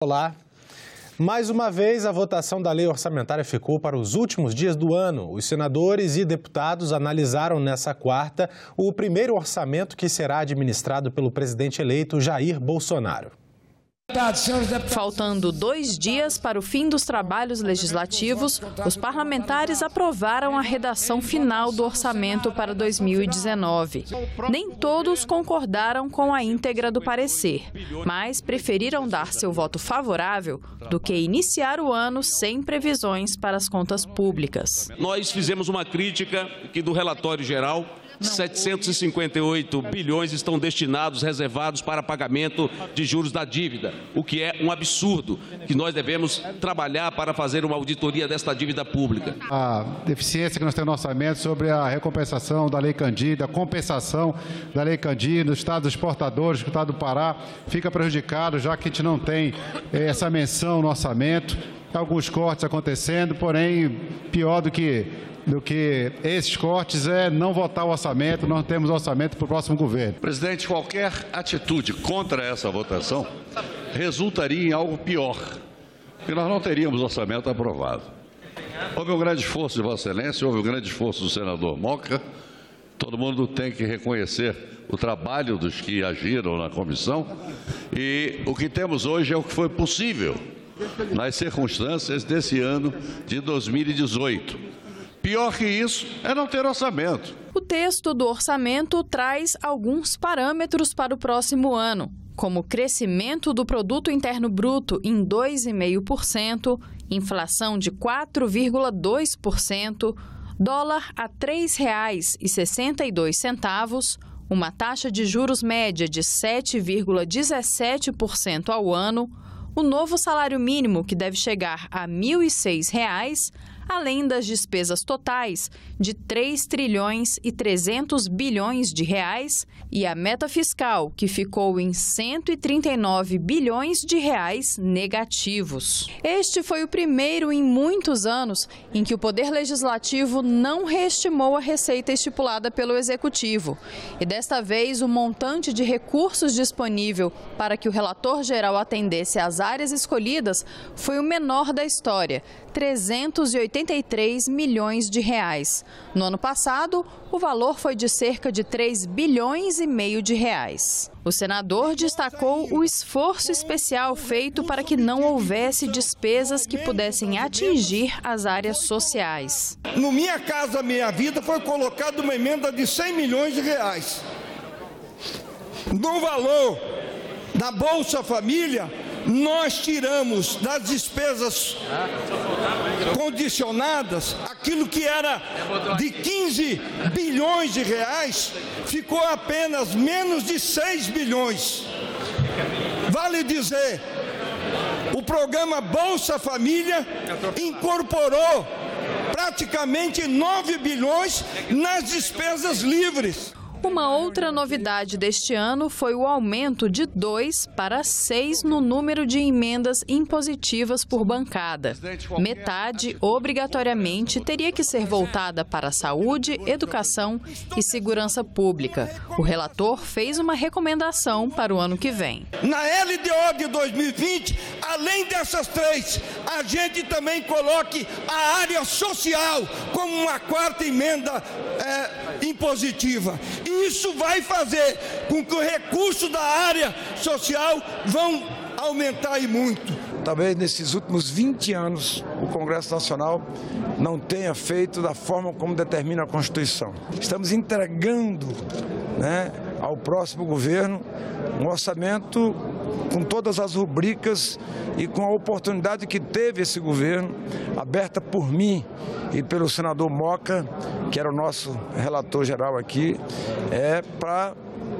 Olá. Mais uma vez, a votação da lei orçamentária ficou para os últimos dias do ano. Os senadores e deputados analisaram nessa quarta o primeiro orçamento que será administrado pelo presidente eleito Jair Bolsonaro. Faltando 2 dias para o fim dos trabalhos legislativos, os parlamentares aprovaram a redação final do orçamento para 2019. Nem todos concordaram com a íntegra do parecer, mas preferiram dar seu voto favorável do que iniciar o ano sem previsões para as contas públicas. Nós fizemos uma crítica que do relatório geral, 758 bilhões estão destinados, reservados para pagamento de juros da dívida, o que é um absurdo, que nós devemos trabalhar para fazer uma auditoria desta dívida pública. A deficiência que nós temos no orçamento sobre a recompensação da Lei Candir, a compensação da Lei Candir no estado dos exportadores, no estado do Pará, fica prejudicado, já que a gente não tem essa menção no orçamento, alguns cortes acontecendo, porém, pior do que esses cortes é não votar o orçamento, nós temos orçamento para o próximo governo. Presidente, qualquer atitude contra essa votação resultaria em algo pior, porque nós não teríamos orçamento aprovado. Houve um grande esforço de Vossa Excelência, houve um grande esforço do senador Moca, todo mundo tem que reconhecer o trabalho dos que agiram na comissão, e o que temos hoje é o que foi possível nas circunstâncias desse ano de 2018. Pior que isso é não ter orçamento. O texto do orçamento traz alguns parâmetros para o próximo ano, como crescimento do Produto Interno Bruto em 2,5%, inflação de 4,2%, dólar a R$ 3,62, uma taxa de juros média de 7,17% ao ano, o novo salário mínimo que deve chegar a R$ 1.006, além das despesas totais de 3 trilhões e 300 bilhões de reais e a meta fiscal, que ficou em 139 bilhões de reais negativos. Este foi o primeiro em muitos anos em que o Poder Legislativo não reestimou a receita estipulada pelo Executivo. E desta vez, o montante de recursos disponível para que o relator geral atendesse às áreas escolhidas foi o menor da história, 383 milhões de reais. No ano passado, o valor foi de cerca de 3 bilhões e meio de reais. O senador destacou o esforço especial feito para que não houvesse despesas que pudessem atingir as áreas sociais. No Minha Casa Minha Vida foi colocada uma emenda de 100 milhões de reais. No valor da Bolsa Família, nós tiramos das despesas condicionadas aquilo que era de 15 bilhões de reais, ficou apenas menos de 6 bilhões. Vale dizer, o programa Bolsa Família incorporou praticamente 9 bilhões nas despesas livres. Uma outra novidade deste ano foi o aumento de 2 para 6 no número de emendas impositivas por bancada. Metade, obrigatoriamente, teria que ser voltada para saúde, educação e segurança pública. O relator fez uma recomendação para o ano que vem. Na LDO de 2020, além dessas 3, a gente também coloque a área social como uma 4ª emenda impositiva. Isso vai fazer com que o recurso da área social vão aumentar e muito. Talvez nesses últimos 20 anos o Congresso Nacional não tenha feito da forma como determina a Constituição. Estamos entregando, ao próximo governo um orçamento com todas as rubricas e com a oportunidade que teve esse governo, aberta por mim e pelo senador Moca, que era o nosso relator geral aqui,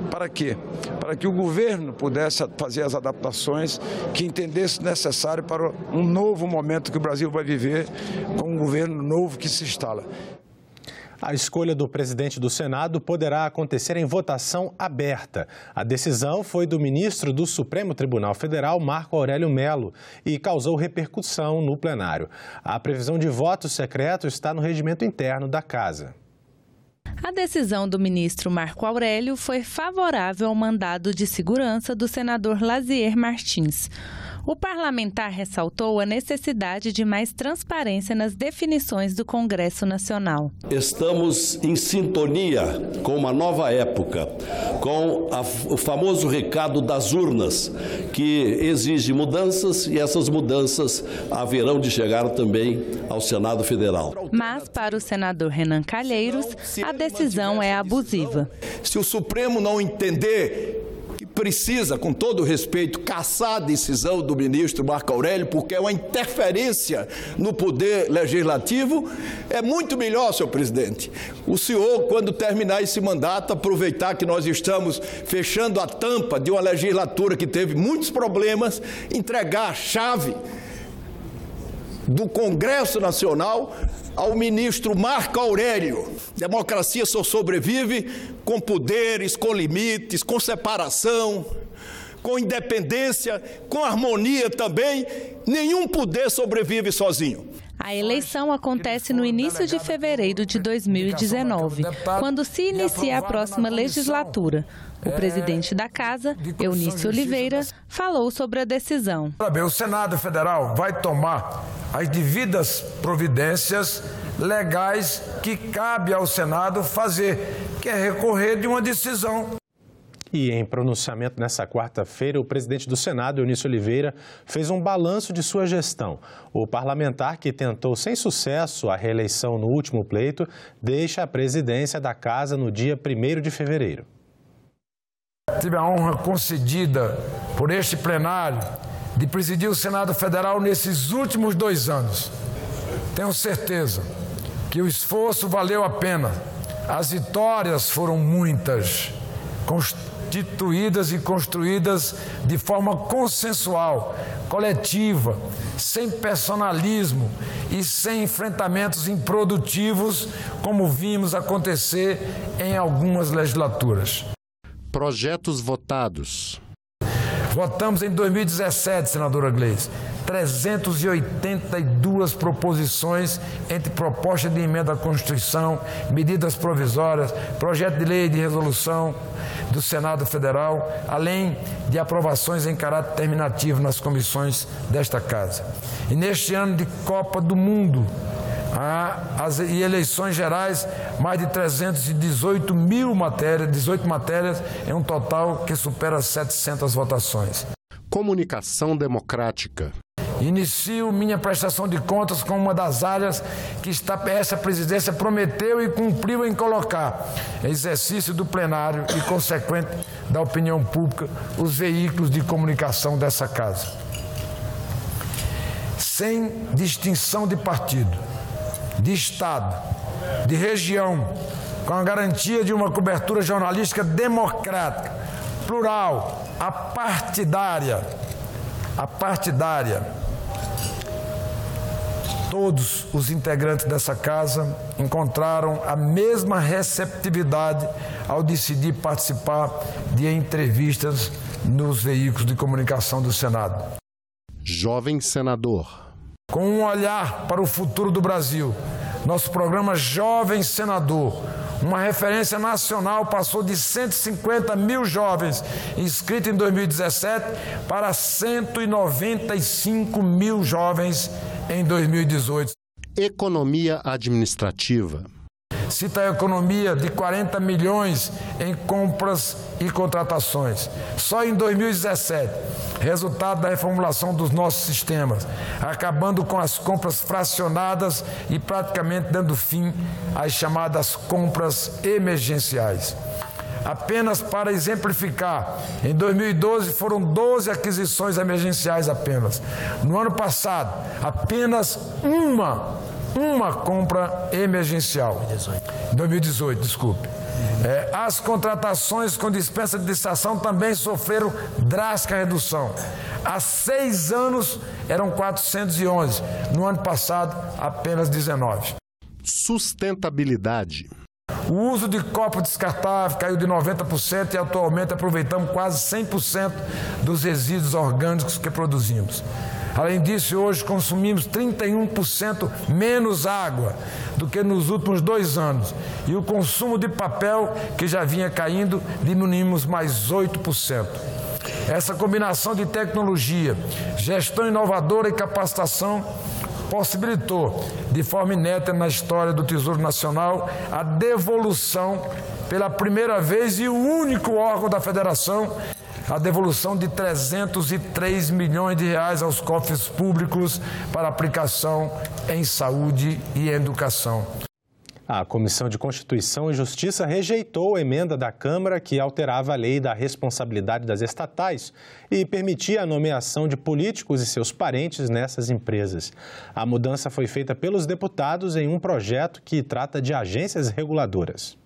para quê? Para que o governo pudesse fazer as adaptações que entendesse necessário para um novo momento que o Brasil vai viver, com um governo novo que se instala. A escolha do presidente do Senado poderá acontecer em votação aberta. A decisão foi do ministro do Supremo Tribunal Federal, Marco Aurélio Mello, e causou repercussão no plenário. A previsão de voto secreto está no regimento interno da Casa. A decisão do ministro Marco Aurélio foi favorável ao mandado de segurança do senador Lazier Martins. O parlamentar ressaltou a necessidade de mais transparência nas definições do Congresso Nacional. Estamos em sintonia com uma nova época, com o famoso recado das urnas, que exige mudanças e essas mudanças haverão de chegar também ao Senado Federal. Mas, para o senador Renan Calheiros, a decisão é abusiva. Se o Supremo não entender que precisa, com todo respeito, cassar a decisão do ministro Marco Aurélio, porque é uma interferência no poder legislativo, é muito melhor, senhor presidente, o senhor, quando terminar esse mandato, aproveitar que nós estamos fechando a tampa de uma legislatura que teve muitos problemas, entregar a chave do Congresso Nacional ao ministro Marco Aurélio. Democracia só sobrevive com poderes, com limites, com separação, com independência, com harmonia também. Nenhum poder sobrevive sozinho. A eleição acontece no início de fevereiro de 2019, quando se inicia a próxima legislatura. O presidente da Casa, Eunício Oliveira, falou sobre a decisão. O Senado Federal vai tomar as devidas providências legais que cabe ao Senado fazer, que é recorrer de uma decisão. E em pronunciamento nessa quarta-feira, o presidente do Senado, Eunício Oliveira, fez um balanço de sua gestão. O parlamentar, que tentou sem sucesso a reeleição no último pleito, deixa a presidência da Casa no dia 1º de fevereiro. Tive a honra concedida por este plenário de presidir o Senado Federal nesses últimos 2 anos. Tenho certeza que o esforço valeu a pena. As vitórias foram muitas, constituídas e construídas de forma consensual, coletiva, sem personalismo e sem enfrentamentos improdutivos, como vimos acontecer em algumas legislaturas. Projetos votados. Votamos em 2017, senadora Gleice, 382 proposições entre proposta de emenda à Constituição, medidas provisórias, projeto de lei de resolução do Senado Federal, além de aprovações em caráter terminativo nas comissões desta Casa. E neste ano de Copa do Mundo e eleições gerais, mais de 318 mil matérias, 18 matérias, em um total que supera 700 votações. Comunicação democrática. Inicio minha prestação de contas com uma das áreas que essa presidência prometeu e cumpriu em colocar, exercício do plenário e consequente da opinião pública, os veículos de comunicação dessa Casa. Sem distinção de partido, de Estado, de região, com a garantia de uma cobertura jornalística democrática, plural, apartidária. Todos os integrantes dessa Casa encontraram a mesma receptividade ao decidir participar de entrevistas nos veículos de comunicação do Senado. Jovem senador. Com um olhar para o futuro do Brasil, nosso programa Jovem Senador, uma referência nacional, passou de 150 mil jovens inscritos em 2017 para 195 mil jovens em 2018. Economia administrativa. Cita a economia de 40 milhões em compras e contratações. Só em 2017, resultado da reformulação dos nossos sistemas, acabando com as compras fracionadas e praticamente dando fim às chamadas compras emergenciais. Apenas para exemplificar, em 2012 foram 12 aquisições emergenciais apenas. No ano passado, apenas uma compra emergencial. 2018, desculpe. As contratações com dispensa de licitação também sofreram drástica redução. Há 6 anos eram 411, no ano passado apenas 19. Sustentabilidade. O uso de copo descartável caiu de 90% e atualmente aproveitamos quase 100% dos resíduos orgânicos que produzimos. Além disso, hoje consumimos 31% menos água do que nos últimos 2 anos. E o consumo de papel, que já vinha caindo, diminuímos mais 8%. Essa combinação de tecnologia, gestão inovadora e capacitação possibilitou, de forma inédita na história do Tesouro Nacional, a devolução, pela primeira vez e o único órgão da Federação, a devolução de 303 milhões de reais aos cofres públicos para aplicação em saúde e educação. A Comissão de Constituição e Justiça rejeitou a emenda da Câmara que alterava a lei da responsabilidade das estatais e permitia a nomeação de políticos e seus parentes nessas empresas. A mudança foi feita pelos deputados em um projeto que trata de agências reguladoras.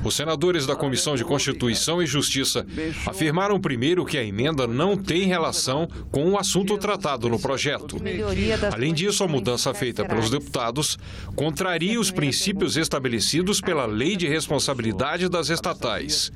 Os senadores da Comissão de Constituição e Justiça afirmaram primeiro que a emenda não tem relação com o assunto tratado no projeto. Além disso, a mudança feita pelos deputados contraria os princípios estabelecidos pela Lei de Responsabilidade das Estatais.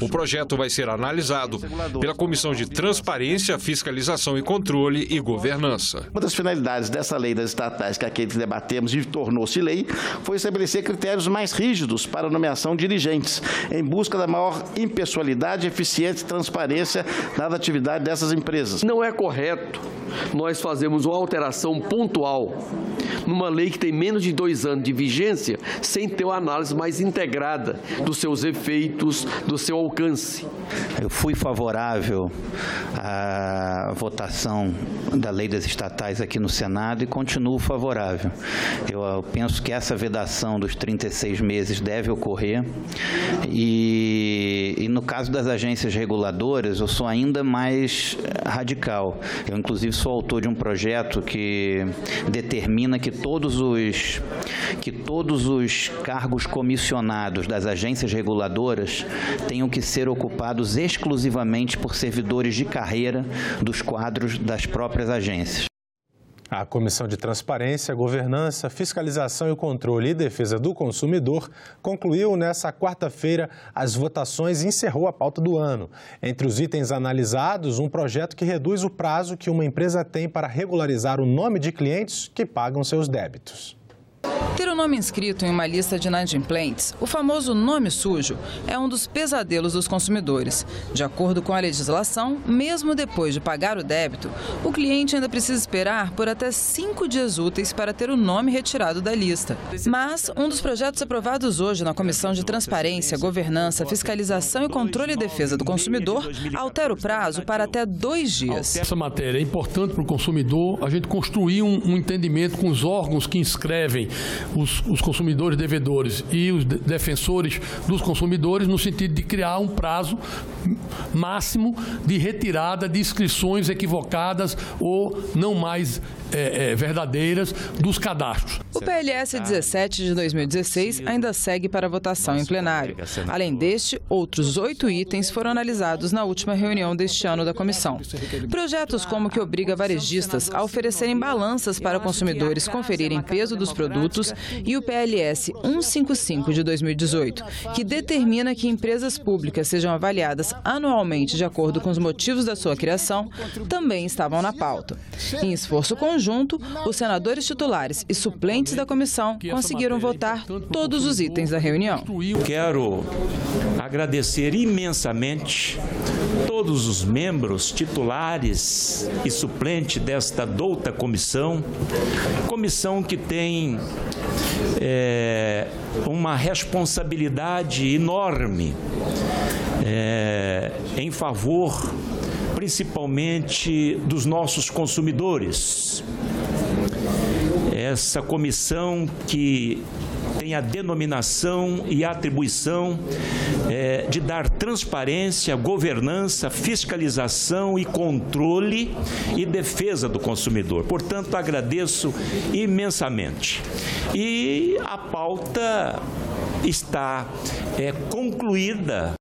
O projeto vai ser analisado pela Comissão de Transparência, Fiscalização e Controle e Governança. Uma das finalidades dessa lei das estatais que aqui debatemos e tornou-se lei foi estabelecer critérios mais rígidos para a nomeação de dirigentes, em busca da maior impessoalidade, eficiência e transparência na atividade dessas empresas. Não é correto nós fazermos uma alteração pontual numa lei que tem menos de 2 anos de vigência, sem ter uma análise mais integrada dos seus efeitos, do seu alcance. Eu fui favorável à votação da lei das estatais aqui no Senado e continuo favorável. Eu penso que essa vedação dos 36 meses deve ocorrer e no caso das agências reguladoras, eu sou ainda mais radical. Eu, inclusive, sou autor de um projeto que determina que todos os cargos comissionados das agências reguladoras tenham que ser ocupados exclusivamente por servidores de carreira dos quadros das próprias agências. A Comissão de Transparência, Governança, Fiscalização e Controle e Defesa do Consumidor concluiu nesta quarta-feira as votações e encerrou a pauta do ano. Entre os itens analisados, um projeto que reduz o prazo que uma empresa tem para regularizar o nome de clientes que pagam seus débitos. Ter o nome inscrito em uma lista de inadimplentes, o famoso nome sujo, é um dos pesadelos dos consumidores. De acordo com a legislação, mesmo depois de pagar o débito, o cliente ainda precisa esperar por até 5 dias úteis para ter o nome retirado da lista. Mas um dos projetos aprovados hoje na Comissão de Transparência, Governança, Fiscalização e Controle e Defesa do Consumidor altera o prazo para até 2 dias. Essa matéria é importante para o consumidor, a gente construir um entendimento com os órgãos que inscrevem os consumidores devedores e os defensores dos consumidores, no sentido de criar um prazo máximo de retirada de inscrições equivocadas ou não mais verdadeiras dos cadastros. O PLS 17 de 2016 ainda segue para votação em plenário. Além deste, outros 8 itens foram analisados na última reunião deste ano da comissão. Projetos como o que obriga varejistas a oferecerem balanças para consumidores conferirem peso dos produtos e o PLS 155 de 2018, que determina que empresas públicas sejam avaliadas anualmente de acordo com os motivos da sua criação, também estavam na pauta. Em esforço conjunto, os senadores titulares e suplentes da comissão conseguiram votar todos os itens da reunião. Quero agradecer imensamente todos os membros titulares e suplentes desta douta comissão que tem uma responsabilidade enorme em favor, principalmente, dos nossos consumidores. Essa comissão que tem a denominação e a atribuição de dar transparência, governança, fiscalização e controle e defesa do consumidor. Portanto, agradeço imensamente. E a pauta está concluída.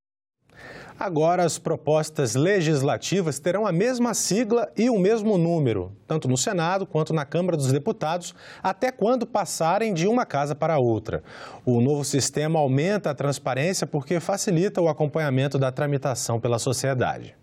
Agora, as propostas legislativas terão a mesma sigla e o mesmo número, tanto no Senado quanto na Câmara dos Deputados, até quando passarem de uma casa para outra. O novo sistema aumenta a transparência porque facilita o acompanhamento da tramitação pela sociedade.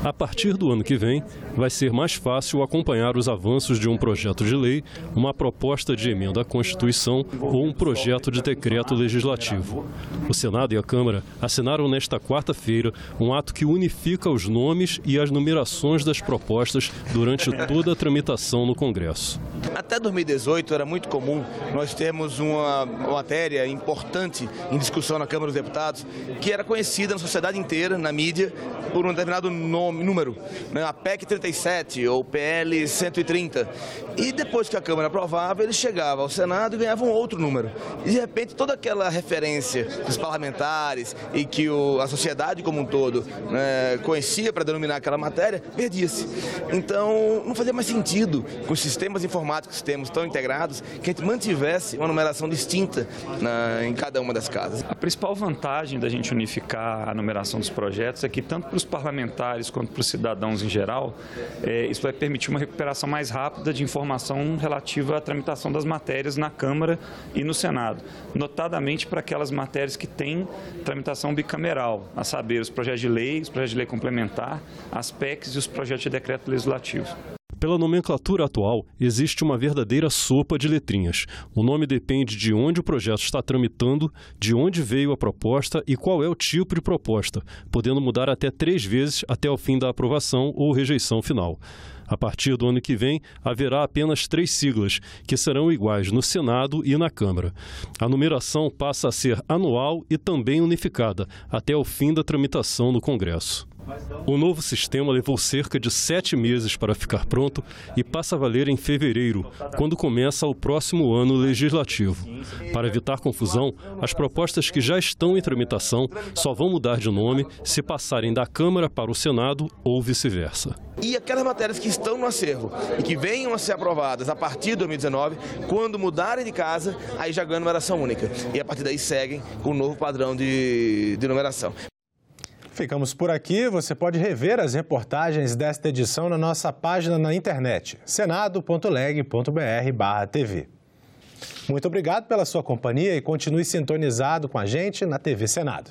A partir do ano que vem, vai ser mais fácil acompanhar os avanços de um projeto de lei, uma proposta de emenda à Constituição ou um projeto de decreto legislativo. O Senado e a Câmara assinaram nesta quarta-feira um ato que unifica os nomes e as numerações das propostas durante toda a tramitação no Congresso. Até 2018 era muito comum nós termos uma matéria importante em discussão na Câmara dos Deputados que era conhecida na sociedade inteira, na mídia, por um determinado número, né? A PEC 37 ou PL 130. E depois que a Câmara aprovava, ele chegava ao Senado e ganhava um outro número. E de repente toda aquela referência dos parlamentares e que a sociedade como um todo, né, conhecia para denominar aquela matéria, perdia-se. Então não fazia mais sentido, com os sistemas informáticos que temos tão integrados, que a gente mantivesse uma numeração distinta em cada uma das casas. A principal vantagem da gente unificar a numeração dos projetos é que tanto para os parlamentares quanto para os cidadãos em geral, isso vai permitir uma recuperação mais rápida de informação relativa à tramitação das matérias na Câmara e no Senado, notadamente para aquelas matérias que têm tramitação bicameral, a saber, os projetos de lei complementar, as PECs e os projetos de decreto legislativo. Pela nomenclatura atual, existe uma verdadeira sopa de letrinhas. O nome depende de onde o projeto está tramitando, de onde veio a proposta e qual é o tipo de proposta, podendo mudar até 3 vezes até o fim da aprovação ou rejeição final. A partir do ano que vem, haverá apenas 3 siglas, que serão iguais no Senado e na Câmara. A numeração passa a ser anual e também unificada, até o fim da tramitação no Congresso. O novo sistema levou cerca de 7 meses para ficar pronto e passa a valer em fevereiro, quando começa o próximo ano legislativo. Para evitar confusão, as propostas que já estão em tramitação só vão mudar de nome se passarem da Câmara para o Senado ou vice-versa. E aquelas matérias que estão no acervo e que venham a ser aprovadas a partir de 2019, quando mudarem de casa, aí já ganham numeração única. E a partir daí seguem com o novo padrão de numeração. Ficamos por aqui. Você pode rever as reportagens desta edição na nossa página na internet, senado.leg.br/TV. Muito obrigado pela sua companhia e continue sintonizado com a gente na TV Senado.